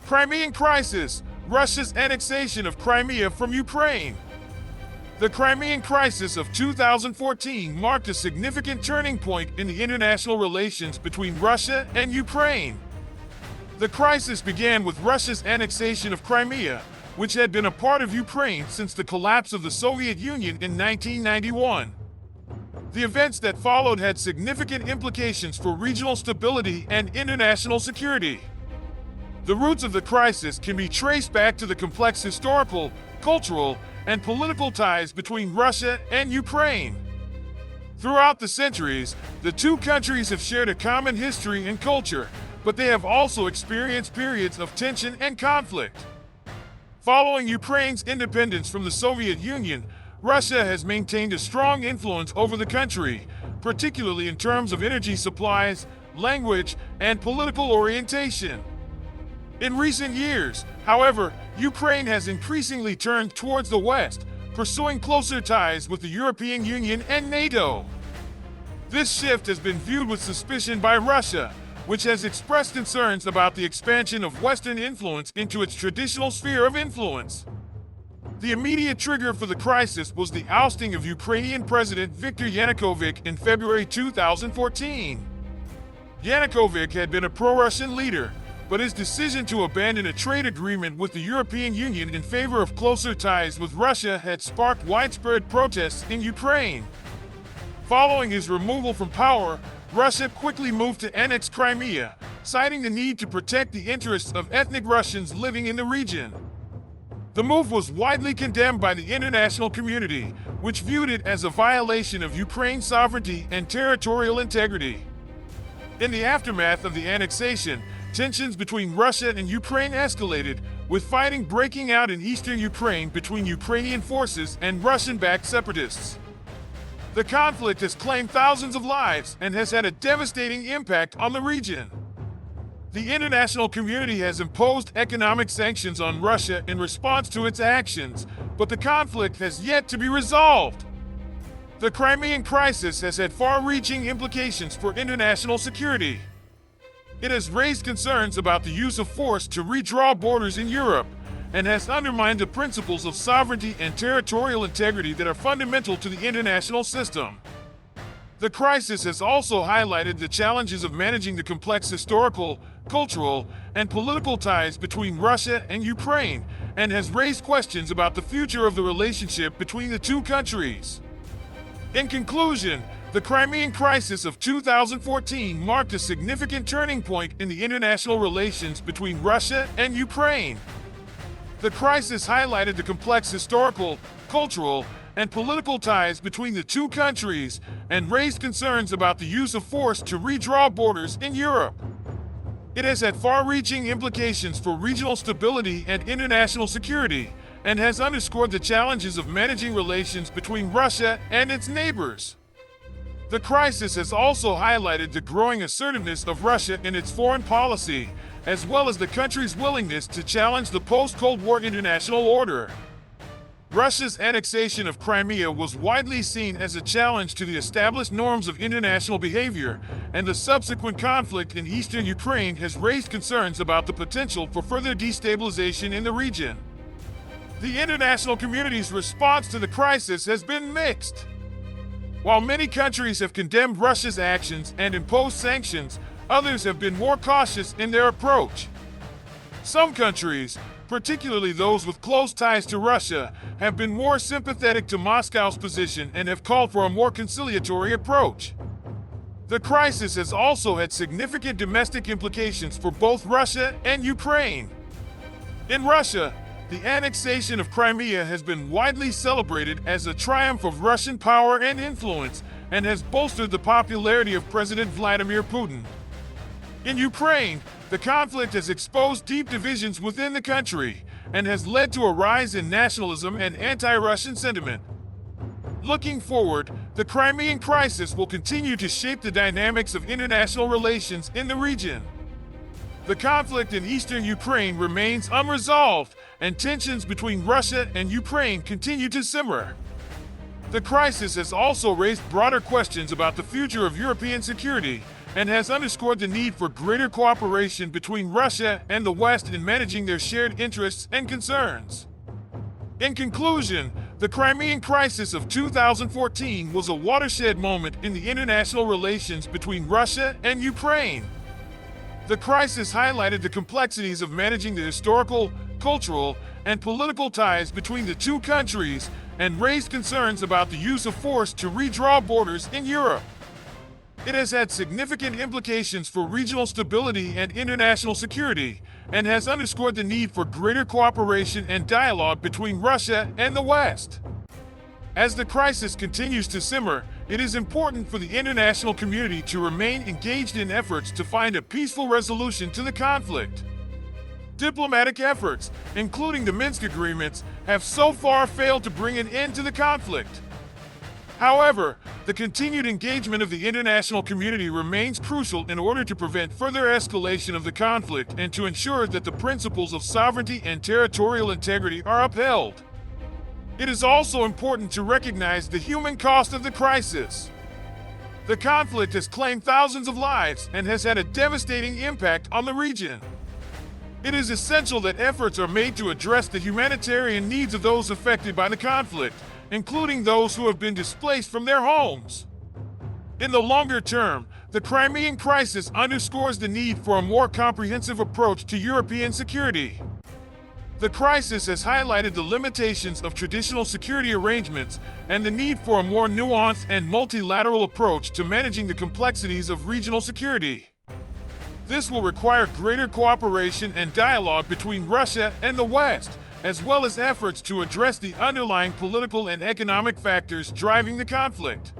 Crimean Crisis, Russia's annexation of Crimea from Ukraine. The Crimean Crisis of 2014 marked a significant turning point in the international relations between Russia and Ukraine. The crisis began with Russia's annexation of Crimea, which had been a part of Ukraine since the collapse of the Soviet Union in 1991. The events that followed had significant implications for regional stability and international security. The roots of the crisis can be traced back to the complex historical, cultural, and political ties between Russia and Ukraine. Throughout the centuries, the two countries have shared a common history and culture, but they have also experienced periods of tension and conflict. Following Ukraine's independence from the Soviet Union, Russia has maintained a strong influence over the country, particularly in terms of energy supplies, language, and political orientation. In recent years, however, Ukraine has increasingly turned towards the West, pursuing closer ties with the European Union and NATO. This shift has been viewed with suspicion by Russia, which has expressed concerns about the expansion of Western influence into its traditional sphere of influence. The immediate trigger for the crisis was the ousting of Ukrainian President Viktor Yanukovych in February 2014. Yanukovych had been a pro-Russian leader, but his decision to abandon a trade agreement with the European Union in favor of closer ties with Russia had sparked widespread protests in Ukraine. Following his removal from power, Russia quickly moved to annex Crimea, citing the need to protect the interests of ethnic Russians living in the region. The move was widely condemned by the international community, which viewed it as a violation of Ukraine's sovereignty and territorial integrity. In the aftermath of the annexation, tensions between Russia and Ukraine escalated, with fighting breaking out in eastern Ukraine between Ukrainian forces and Russian-backed separatists. The conflict has claimed thousands of lives and has had a devastating impact on the region. The international community has imposed economic sanctions on Russia in response to its actions, but the conflict has yet to be resolved. The Crimean Crisis has had far-reaching implications for international security. It has raised concerns about the use of force to redraw borders in Europe, and has undermined the principles of sovereignty and territorial integrity that are fundamental to the international system. The crisis has also highlighted the challenges of managing the complex historical, cultural, and political ties between Russia and Ukraine, and has raised questions about the future of the relationship between the two countries. In conclusion, the Crimean Crisis of 2014 marked a significant turning point in the international relations between Russia and Ukraine. The crisis highlighted the complex historical, cultural, and political ties between the two countries and raised concerns about the use of force to redraw borders in Europe. It has had far-reaching implications for regional stability and international security, and has underscored the challenges of managing relations between Russia and its neighbors. The crisis has also highlighted the growing assertiveness of Russia in its foreign policy, as well as the country's willingness to challenge the post-Cold War international order. Russia's annexation of Crimea was widely seen as a challenge to the established norms of international behavior, and the subsequent conflict in eastern Ukraine has raised concerns about the potential for further destabilization in the region. The international community's response to the crisis has been mixed. While many countries have condemned Russia's actions and imposed sanctions, others have been more cautious in their approach. Some countries, particularly those with close ties to Russia, have been more sympathetic to Moscow's position and have called for a more conciliatory approach. The crisis has also had significant domestic implications for both Russia and Ukraine. In Russia, the annexation of Crimea has been widely celebrated as a triumph of Russian power and influence, and has bolstered the popularity of President Vladimir Putin. In Ukraine, the conflict has exposed deep divisions within the country and has led to a rise in nationalism and anti-Russian sentiment. Looking forward, the Crimean Crisis will continue to shape the dynamics of international relations in the region. The conflict in eastern Ukraine remains unresolved, and tensions between Russia and Ukraine continue to simmer. The crisis has also raised broader questions about the future of European security, and has underscored the need for greater cooperation between Russia and the West in managing their shared interests and concerns. In conclusion, the Crimean Crisis of 2014 was a watershed moment in the international relations between Russia and Ukraine. The crisis highlighted the complexities of managing the historical, cultural, and political ties between the two countries and raised concerns about the use of force to redraw borders in Europe. It has had significant implications for regional stability and international security, and has underscored the need for greater cooperation and dialogue between Russia and the West. As the crisis continues to simmer, it is important for the international community to remain engaged in efforts to find a peaceful resolution to the conflict. Diplomatic efforts, including the Minsk agreements, have so far failed to bring an end to the conflict. However, the continued engagement of the international community remains crucial in order to prevent further escalation of the conflict and to ensure that the principles of sovereignty and territorial integrity are upheld. It is also important to recognize the human cost of the crisis. The conflict has claimed thousands of lives and has had a devastating impact on the region. It is essential that efforts are made to address the humanitarian needs of those affected by the conflict, including those who have been displaced from their homes. In the longer term, the Crimean Crisis underscores the need for a more comprehensive approach to European security. The crisis has highlighted the limitations of traditional security arrangements and the need for a more nuanced and multilateral approach to managing the complexities of regional security. This will require greater cooperation and dialogue between Russia and the West, as well as efforts to address the underlying political and economic factors driving the conflict.